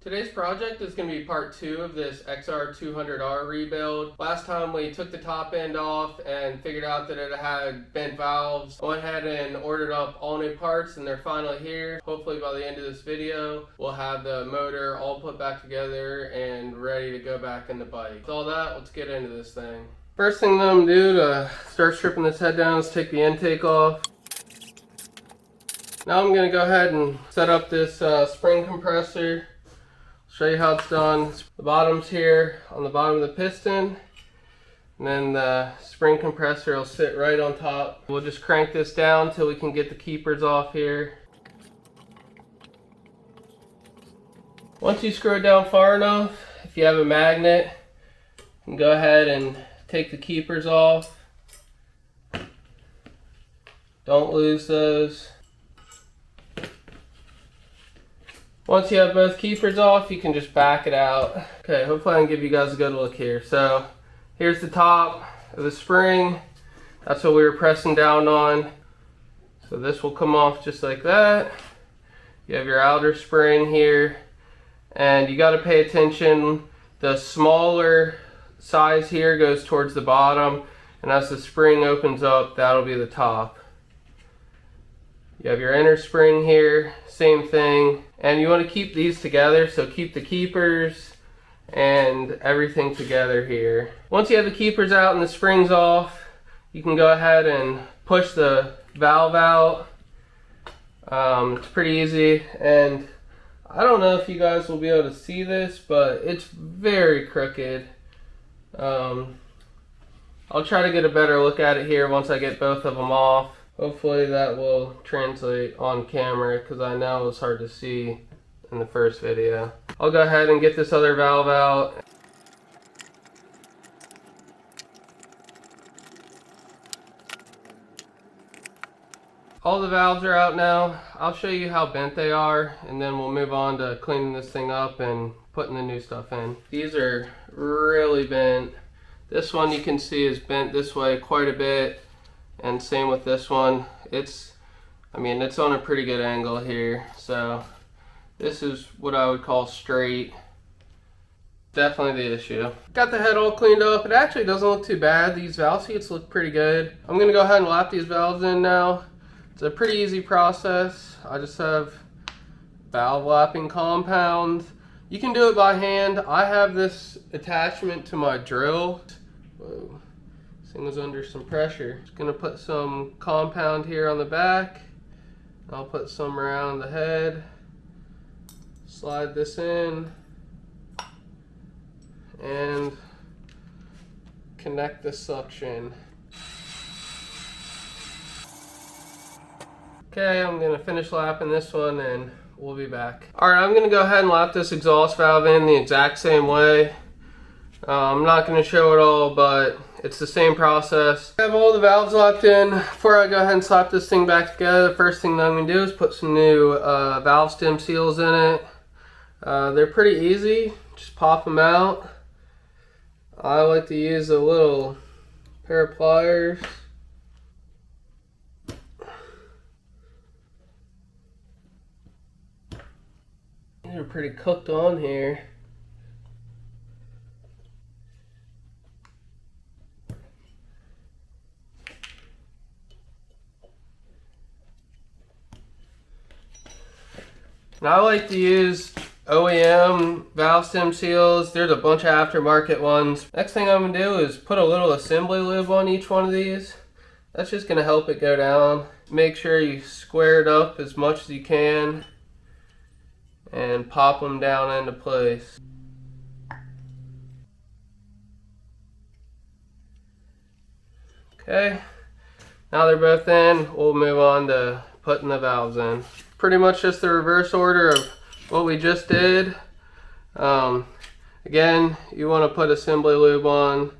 Today's project is going to be part 2 of this XR200R rebuild. Last time we took the top end off and figured out that it had bent valves. Went ahead and ordered up all new parts and they're finally here. Hopefully by the end of this video we'll have the motor all put back together and ready to go back in the bike. With all that, let's get into this thing. First thing that I'm going to do to start stripping this head down is take the intake off. Now I'm going to go ahead and set up this spring compressor. Show you how it's done. The bottom's here on the bottom of the piston, and then the spring compressor will sit right on top. We'll just crank this down till we can get the keepers off here. Once you screw it down far enough, if you have a magnet, you can go ahead and take the keepers off. Don't lose those. Once you have both keepers off, you can just back it out. Okay, hopefully I can give you guys a good look here. So here's the top of the spring. That's what we were pressing down on. So this will come off just like that. You have your outer spring here. And you got to pay attention. The smaller size here goes towards the bottom. And as the spring opens up, that'll be the top. You have your inner spring here, same thing. And you want to keep these together, so keep the keepers and everything together here. Once you have the keepers out and the springs off, you can go ahead and push the valve out. It's pretty easy, and I don't know if you guys will be able to see this, but it's very crooked. I'll try to get a better look at it here once I get both of them off. Hopefully that will translate on camera, because I know it's hard to see in the first video. I'll go ahead and get this other valve out. All the valves are out now. I'll show you how bent they are, and then we'll move on to cleaning this thing up and putting the new stuff in. These are really bent. This one you can see is bent this way quite a bit. And same with this one. It's on a pretty good angle here. So this is what I would call straight. Definitely the issue. Got the head all cleaned up. It actually doesn't look too bad. These valve seats look pretty good. I'm gonna go ahead and lap these valves in now. It's a pretty easy process. I just have valve lapping compound. You can do it by hand. I have this attachment to my drill. Whoa. Thing was under some pressure. Just gonna put some compound here on the back. I'll put some around the head. Slide this in and connect the suction. Okay, I'm gonna finish lapping this one and we'll be back. Alright, I'm gonna go ahead and lap this exhaust valve in the exact same way. I'm not gonna show it all, but it's the same process. I have all the valves locked in. Before I go ahead and slap this thing back together, the first thing that I'm going to do is put some new valve stem seals in it. They're pretty easy. Just pop them out. I like to use a little pair of pliers. They're pretty cooked on here. Now I like to use OEM valve stem seals. There's a bunch of aftermarket ones. Next thing I'm going to do is put a little assembly lube on each one of these. That's just going to help it go down. Make sure you square it up as much as you can and pop them down into place. Okay, now they're both in. We'll move on to putting the valves in. Pretty much just the reverse order of what we just did. Again, you want to put assembly lube on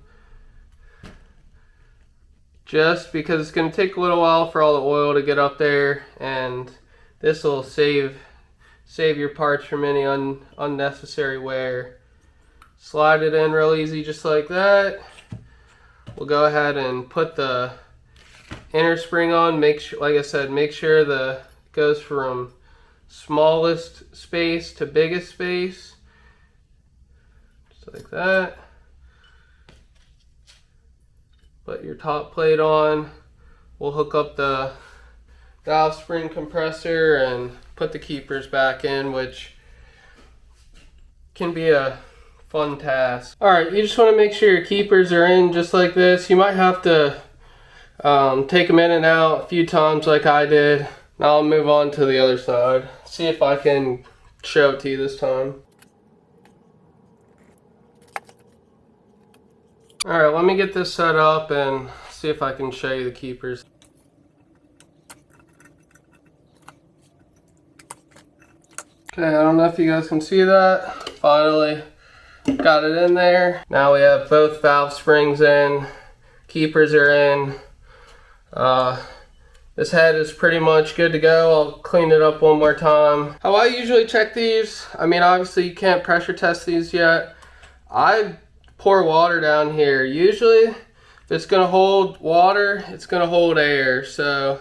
just because it's going to take a little while for all the oil to get up there, and this will save your parts from any unnecessary wear. Slide it in real easy just like that. We'll go ahead and put the inner spring on. Make sure, like I said, make sure the goes from smallest space to biggest space, just like that. Put your top plate on. We'll hook up the valve spring compressor and put the keepers back in, which can be a fun task. Alright, you just want to make sure your keepers are in just like this. You might have to take them in and out a few times like I did. Now I'll move on to the other side. See if I can show it to you this time. Alright, let me get this set up and see if I can show you the keepers. Okay, I don't know if you guys can see that. Finally got it in there. Now we have both valve springs in, keepers are in. This head is pretty much good to go. I'll clean it up one more time. How I usually check these, I mean obviously you can't pressure test these yet. I pour water down here. Usually if it's gonna hold water, it's gonna hold air. So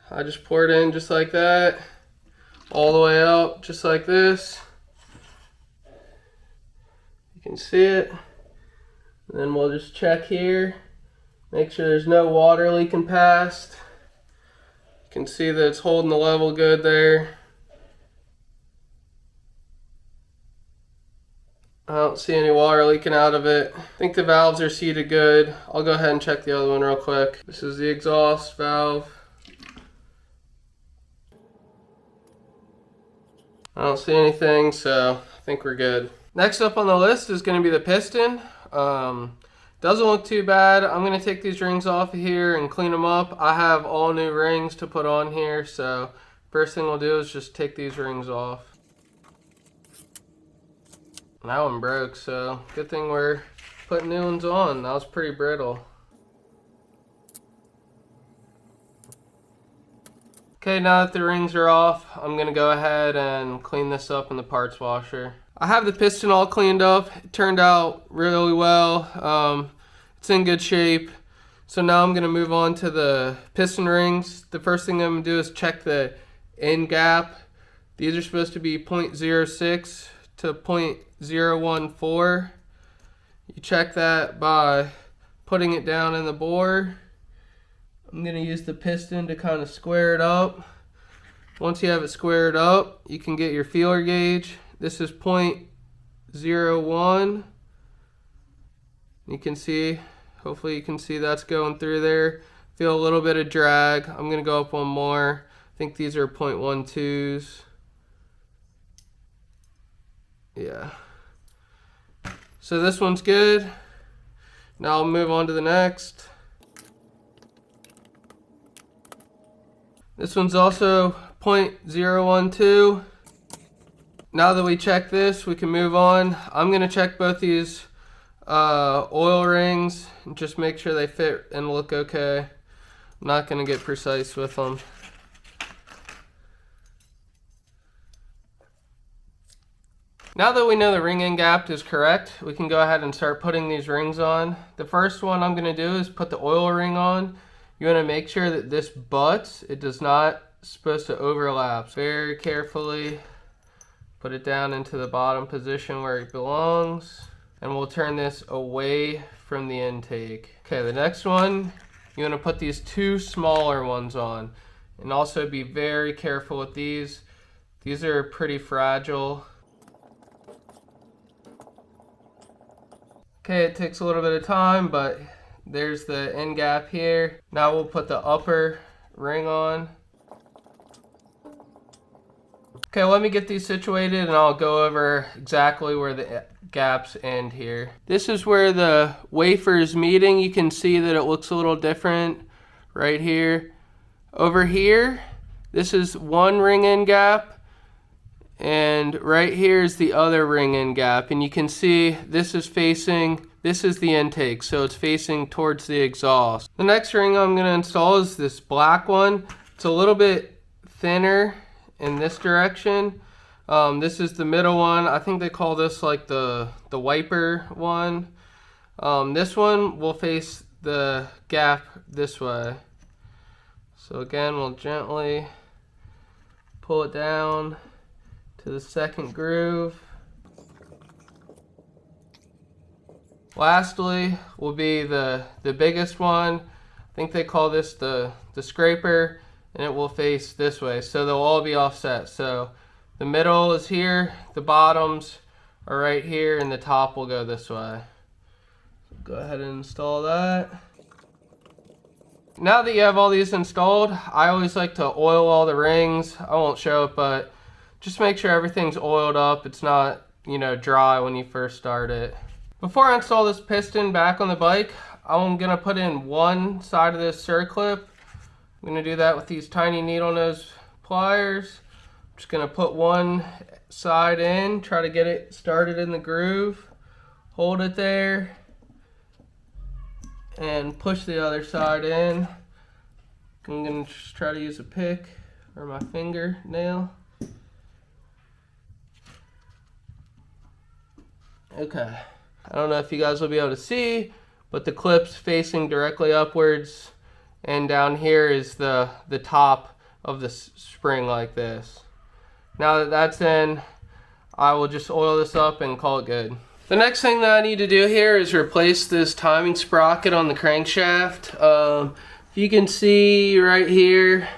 I just pour it in just like that, all the way up just like this. You can see it. And then we'll just check here. Make sure there's no water leaking past. You can see that it's holding the level good there. I don't see any water leaking out of it. I think the valves are seated good. I'll go ahead and check the other one real quick. This is the exhaust valve. I don't see anything, so I think we're good. Next up on the list is going to be the piston. Doesn't look too bad. I'm going to take these rings off of here and clean them up. I have all new rings to put on here, so first thing we'll do is just take these rings off. That one broke, so good thing we're putting new ones on. That was pretty brittle. Okay, now that the rings are off, I'm going to go ahead and clean this up in the parts washer. I have the piston all cleaned up. It turned out really well. It's in good shape. So now I'm going to move on to the piston rings. The first thing I'm going to do is check the end gap. These are supposed to be 0.06 to 0.014. You check that by putting it down in the bore. I'm going to use the piston to kind of square it up. Once you have it squared up, you can get your feeler gauge. This is 0.01. You can see, hopefully you can see that's going through there. Feel a little bit of drag. I'm going to go up one more. I think these are 0.12s. Yeah. So this one's good. Now I'll move on to the next. This one's also 0.012. Now that we check this, we can move on. I'm going to check both these oil rings and just make sure they fit and look okay. I'm not going to get precise with them. Now that we know the ring end gap is correct, we can go ahead and start putting these rings on. The first one I'm going to do is put the oil ring on. You want to make sure that this butts, it does not supposed to overlap. Very carefully put it down into the bottom position where it belongs, and we'll turn this away from the intake. Okay, the next one, you want to put these two smaller ones on, and also be very careful with these. These are pretty fragile. Okay, it takes a little bit of time, but there's the end gap here. Now we'll put the upper ring on. Okay, let me get these situated and I'll go over exactly where the gaps end here. This is where the wafer is meeting. You can see that it looks a little different right here. Over here, this is one ring end gap, and right here is the other ring end gap, and you can see this is facing, this is the intake, so it's facing towards the exhaust. The next ring I'm going to install is this black one. It's a little bit thinner in this direction. This is the middle one. I think they call this like the wiper one. This one will face the gap this way. So again, we'll gently pull it down to the second groove. Lastly will be the biggest one. I think they call this the scraper, and it will face this way, so they'll all be offset. So the middle is here, the bottoms are right here, and the top will go this way. Go ahead and install that. Now that you have all these installed, I always like to oil all the rings. I won't show it, but just make sure everything's oiled up. It's not, you know, dry when you first start it. Before I install this piston back on the bike, I'm gonna put in one side of this circlip. I'm gonna do that with these tiny needle nose pliers. I'm just gonna put one side in, try to get it started in the groove, hold it there, and push the other side in. I'm gonna just try to use a pick or my finger nail. Okay, I don't know if you guys will be able to see, but the clip's facing directly upwards, and down here is the top of the spring like this. Now that that's in, I will just oil this up and call it good. The next thing that I need to do here is replace this timing sprocket on the crankshaft. If you can see right here,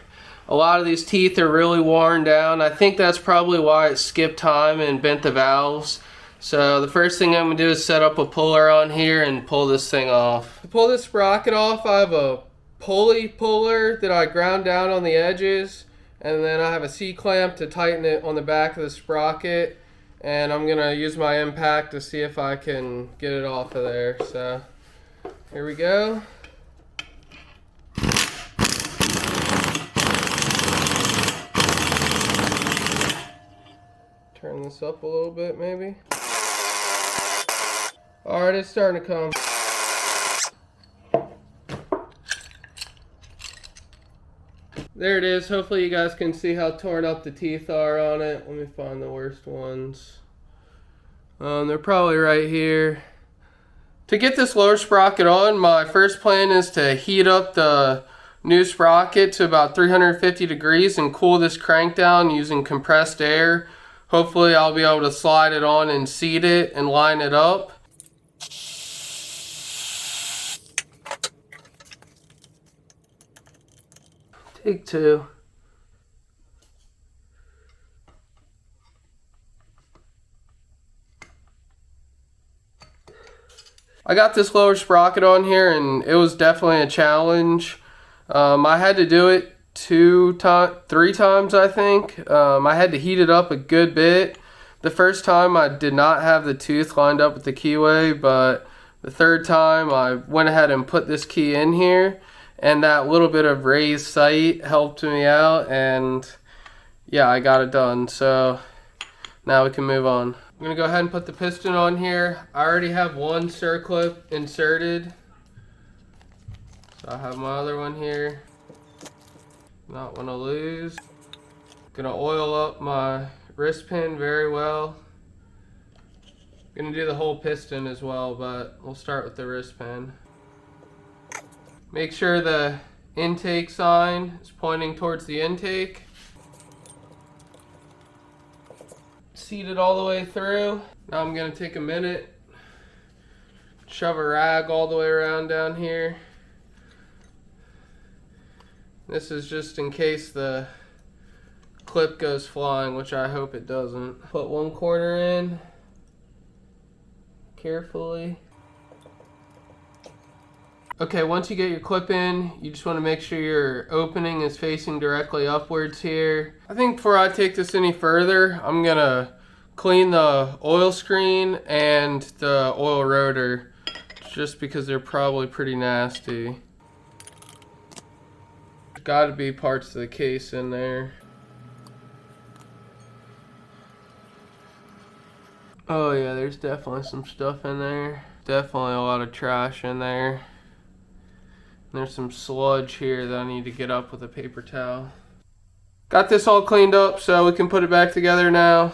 a lot of these teeth are really worn down. I think that's probably why it skipped time and bent the valves. So the first thing I'm going to do is set up a puller on here and pull this thing off. To pull this sprocket off, I have a pulley puller that I ground down on the edges, and then I have a C-clamp to tighten it on the back of the sprocket, and I'm going to use my impact to see if I can get it off of there. So here we go. Turn this up a little bit maybe. Alright, it's starting to come. There it is. Hopefully you guys can see how torn up the teeth are on it. Let me find the worst ones. They're probably right here. To get this lower sprocket on, my first plan is to heat up the new sprocket to about 350 degrees and cool this crank down using compressed air. Hopefully I'll be able to slide it on and seat it and line it up. Take two. I got this lower sprocket on here, and it was definitely a challenge. I had to do it three times, I think. I had to heat it up a good bit. The first time I did not have the tooth lined up with the keyway, but the third time I went ahead and put this key in here, and that little bit of raised sight helped me out, and yeah, I got it done. So now we can move on. I'm gonna go ahead and put the piston on here. I already have one circlip inserted, so I have my other one here. Not want to lose. Gonna oil up my wrist pin very well. Gonna do the whole piston as well, but we'll start with the wrist pin. Make sure the intake sign is pointing towards the intake. Seat it all the way through. Now I'm gonna take a minute, shove a rag all the way around down here. This is just in case the clip goes flying, which I hope it doesn't. Put one corner in carefully. Okay, once you get your clip in, you just want to make sure your opening is facing directly upwards here. I think before I take this any further, I'm gonna clean the oil screen and the oil rotor, just because they're probably pretty nasty. There's got to be parts of the case in there. Oh yeah, there's definitely some stuff in there. Definitely a lot of trash in there. There's some sludge here that I need to get up with a paper towel. Got this all cleaned up, so we can put it back together now.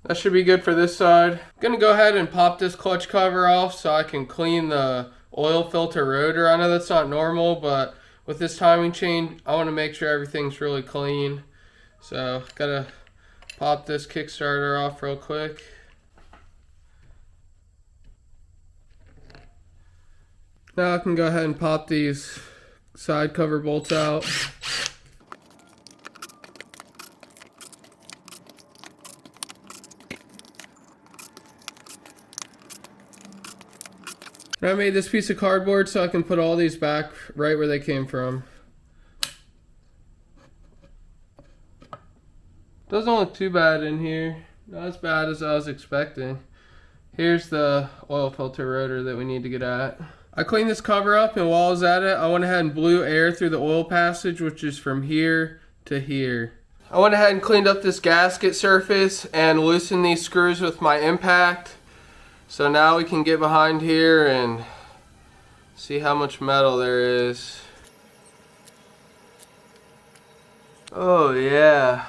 That should be good for this side. I'm gonna go ahead and pop this clutch cover off so I can clean the oil filter rotor. I know that's not normal, but with this timing chain, I want to make sure everything's really clean. So gotta pop this Kickstarter off real quick. Now I can go ahead and pop these side cover bolts out. And I made this piece of cardboard so I can put all these back right where they came from. Doesn't look too bad in here. Not as bad as I was expecting. Here's the oil filter rotor that we need to get at. I cleaned this cover up, and while I was at it, I went ahead and blew air through the oil passage, which is from here to here. I went ahead and cleaned up this gasket surface and loosened these screws with my impact. So now we can get behind here and see how much metal there is. Oh yeah.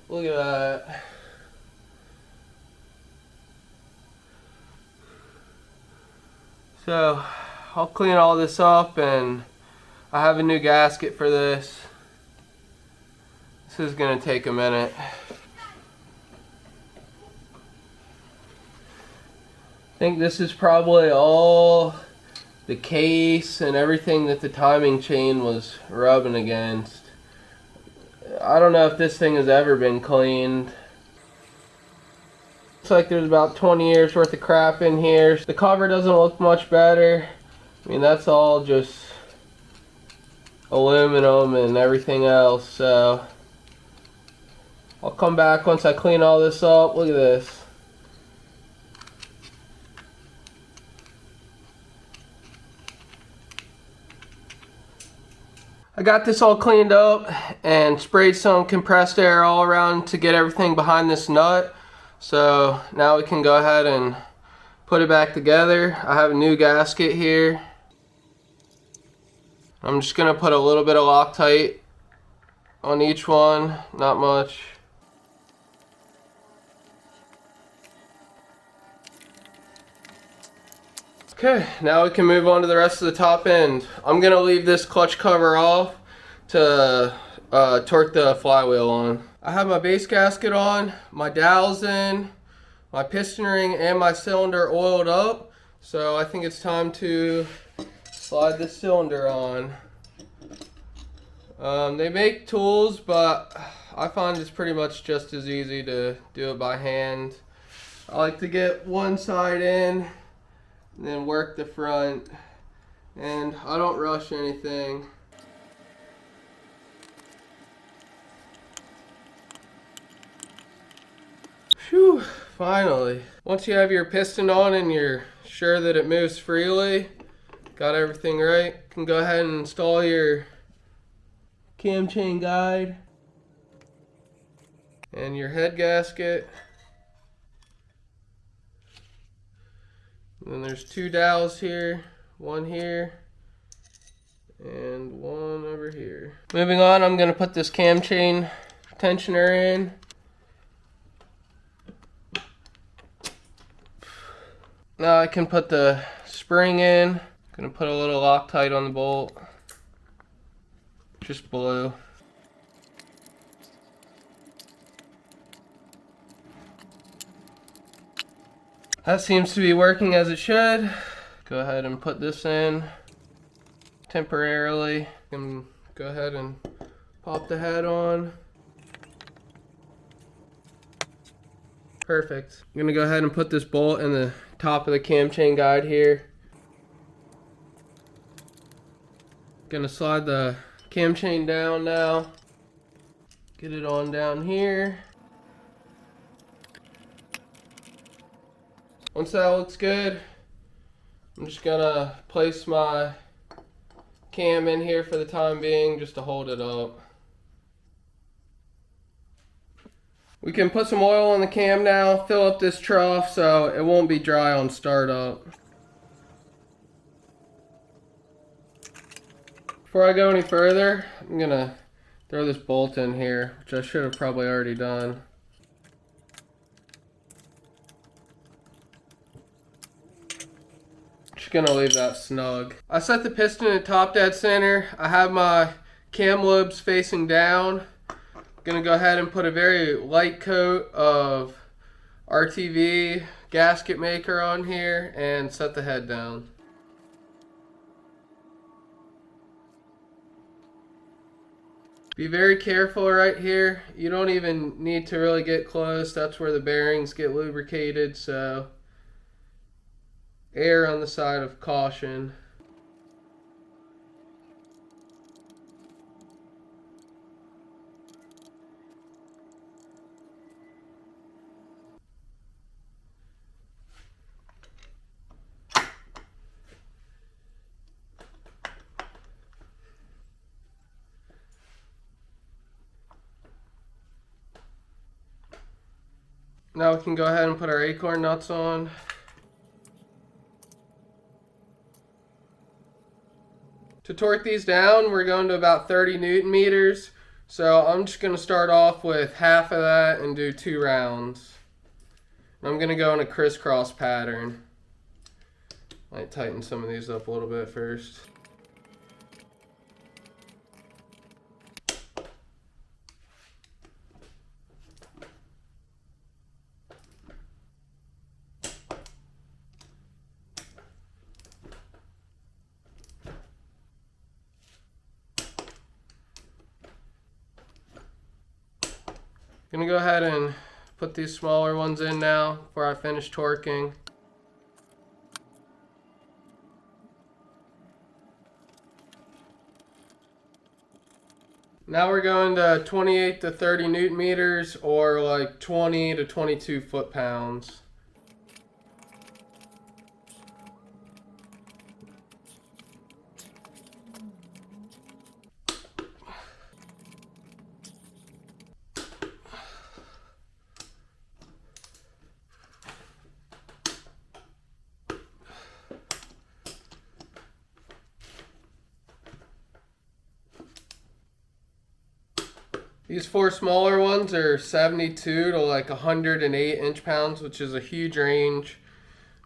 Look at that. So I'll clean all this up, and I have a new gasket for this. This is gonna take a minute. I think this is probably all the case and everything that the timing chain was rubbing against. I don't know if this thing has ever been cleaned. Looks like there's about 20 years worth of crap in here. The cover doesn't look much better. I mean, that's all just aluminum and everything else, so I'll come back once I clean all this up. Look at this. I got this all cleaned up and sprayed some compressed air all around to get everything behind this nut. So now we can go ahead and put it back together. I have a new gasket here. I'm just gonna put a little bit of Loctite on each one, not much. Okay, now we can move on to the rest of the top end. I'm gonna leave this clutch cover off to torque the flywheel on. I have my base gasket on, my dowels in, my piston ring and my cylinder oiled up. So I think it's time to slide the cylinder on. They make tools, but I find it's pretty much just as easy to do it by hand. I like to get one side in and then work the front, and I don't rush anything. Phew, finally. Once you have your piston on and you're sure that it moves freely, got everything right, you can go ahead and install your cam chain guide and your head gasket. And then there's two dowels here, one here and one over here. Moving on, I'm going to put this cam chain tensioner in. Now I can put the spring in. I'm going to put a little Loctite on the bolt, just below. That seems to be working as it should. Go ahead and put this in temporarily. And go ahead and pop the head on. Perfect. I'm gonna go ahead and put this bolt in the top of the cam chain guide here. Gonna slide the cam chain down now. Get it on down here. Once that looks good, I'm just gonna place my cam in here for the time being just to hold it up. We can put some oil on the cam now, fill up this trough so it won't be dry on startup. Before I go any further, I'm gonna throw this bolt in here, which I should have probably already done. gonna leave that snug. I set the piston at top dead center. I have my cam lobes facing down. Gonna go ahead and put a very light coat of RTV gasket maker on here and set the head down. Be very careful right here. You don't even need to really get close. That's where the bearings get lubricated, so err on the side of caution. Now we can go ahead and put our acorn nuts on. To torque these down, we're going to about 30 Newton meters. So I'm just going to start off with half of that and do 2 rounds. I'm going to go in a crisscross pattern. Might tighten some of these up a little bit first. I'm gonna go ahead and put these smaller ones in now before I finish torquing. Now we're going to 28 to 30 Newton meters, or like 20 to 22 foot-pounds. These 4 smaller ones are 72 to like 108 inch-pounds, which is a huge range,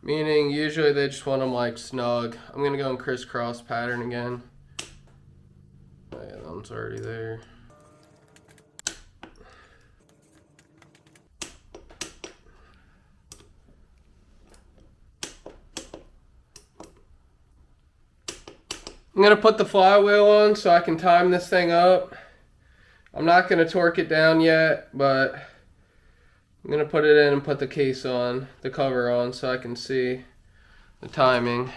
meaning usually they just want them like snug. I'm going to go in crisscross pattern again. Oh yeah, that one's already there. I'm going to put the flywheel on so I can time this thing up. I'm not going to torque it down yet, but I'm going to put it in and put the case on, the cover on, so I can see the timing.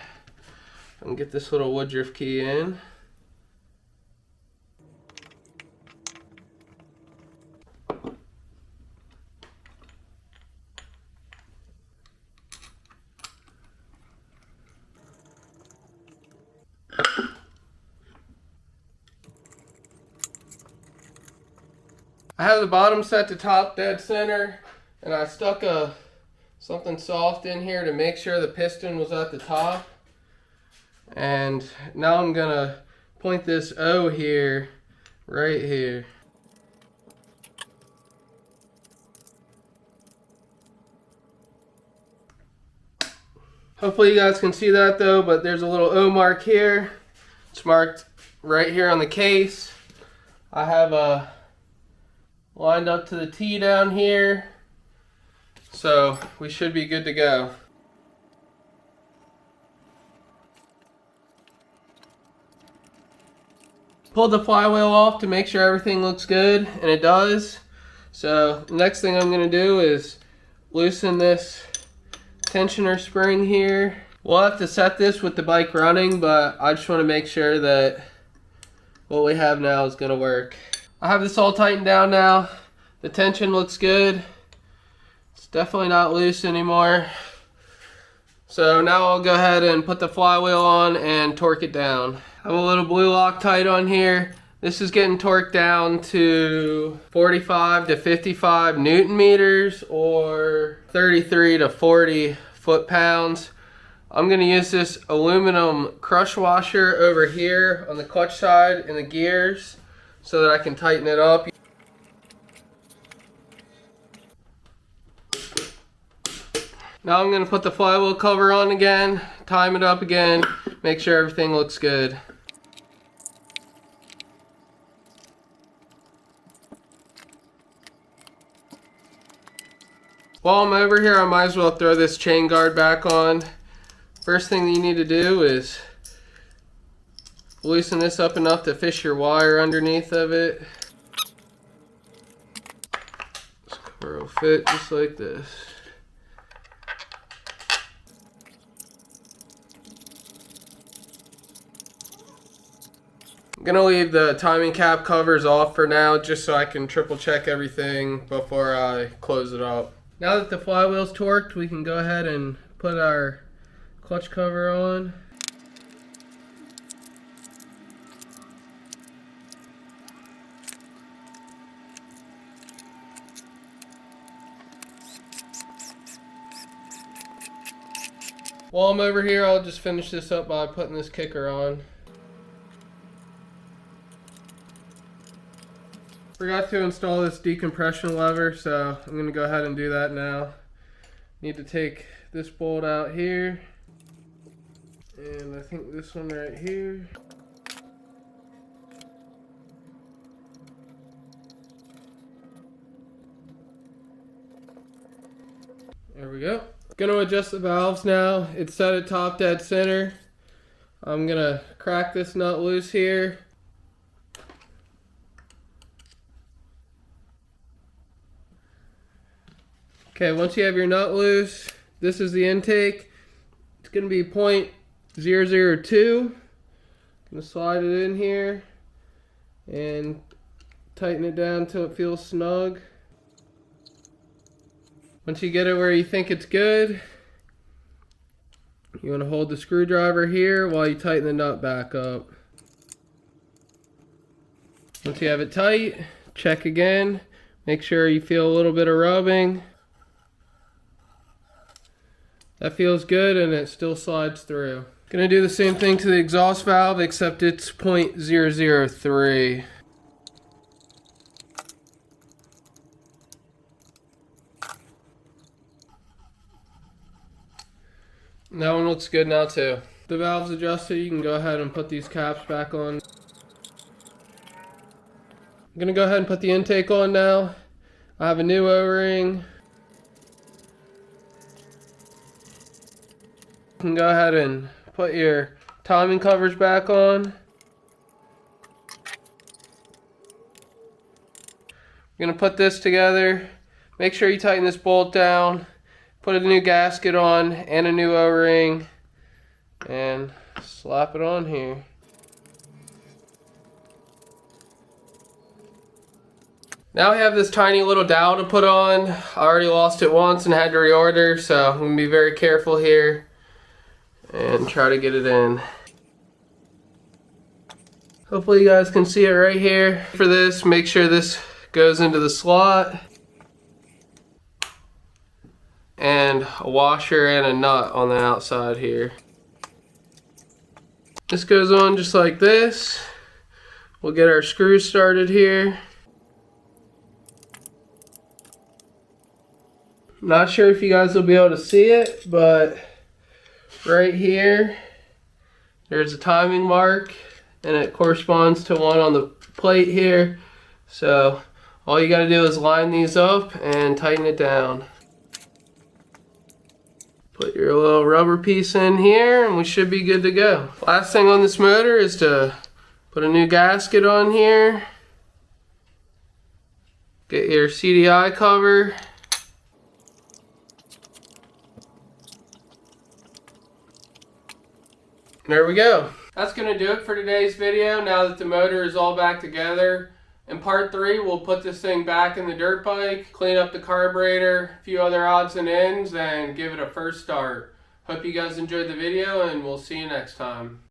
And get this little Woodruff key in. I have the bottom set to top dead center, and I stuck something soft in here to make sure the piston was at the top. And now I'm gonna point this O here, right here. Hopefully you guys can see that though, but there's a little O mark here. It's marked right here on the case. I have a lined up to the T down here, so we should be good to go. Pulled the flywheel off to make sure everything looks good, and it does. So the next thing I'm going to do is loosen this tensioner spring here. We'll have to set this with the bike running, but I just want to make sure that what we have now is going to work. I have this all tightened down now. The tension looks good. It's definitely not loose anymore. So now I'll go ahead and put the flywheel on and torque it down. I have a little blue Loctite on here. This is getting torqued down to 45 to 55 Newton meters, or 33 to 40 foot-pounds. I'm going to use this aluminum crush washer over here on the clutch side and the gears so that I can tighten it up. Now I'm going to put the flywheel cover on again, time it up again, make sure everything looks good. While I'm over here, I might as well throw this chain guard back on. First thing that you need to do is loosen this up enough to fish your wire underneath of it. This cover will fit just like this. I'm gonna leave the timing cap covers off for now just so I can triple check everything before I close it up. Now that the flywheel's torqued, we can go ahead and put our clutch cover on. While I'm over here, I'll just finish this up by putting this kicker on. Forgot to install this decompression lever, so I'm going to go ahead and do that now. Need to take this bolt out here, and I think this one right here. There we go. Gonna adjust the valves now. It's set at top dead center. I'm gonna crack this nut loose here. Okay, once you have your nut loose, this is the intake. It's gonna be 0.002. Gonna slide it in here and tighten it down until it feels snug. Once you get it where you think it's good, you want to hold the screwdriver here while you tighten the nut back up. Once you have it tight, check again. Make sure you feel a little bit of rubbing. That feels good and it still slides through. Gonna do the same thing to the exhaust valve, except it's 0.003. That one looks good now too. The valve's adjusted, you can go ahead and put these caps back on. I'm gonna go ahead and put the intake on now. I have a new O-ring. You can go ahead and put your timing covers back on. We're gonna put this together. Make sure you tighten this bolt down. Put a new gasket on and a new O-ring and slap it on here. Now we have this tiny little dowel to put on. I already lost it once and had to reorder, so I'm going to be very careful here and try to get it in. Hopefully you guys can see it right here. For this, make sure this goes into the slot. And a washer and a nut on the outside here. This goes on just like this. We'll get our screws started here. Not sure if you guys will be able to see it, but right here, there's a timing mark and it corresponds to one on the plate here. So all you gotta do is line these up and tighten it down. Put your little rubber piece in here and we should be good to go. Last thing on this motor is to put a new gasket on here. Get your CDI cover. There we go. That's going to do it for today's video now that the motor is all back together. In part 3, we'll put this thing back in the dirt bike, clean up the carburetor, a few other odds and ends, and give it a first start. Hope you guys enjoyed the video, and we'll see you next time.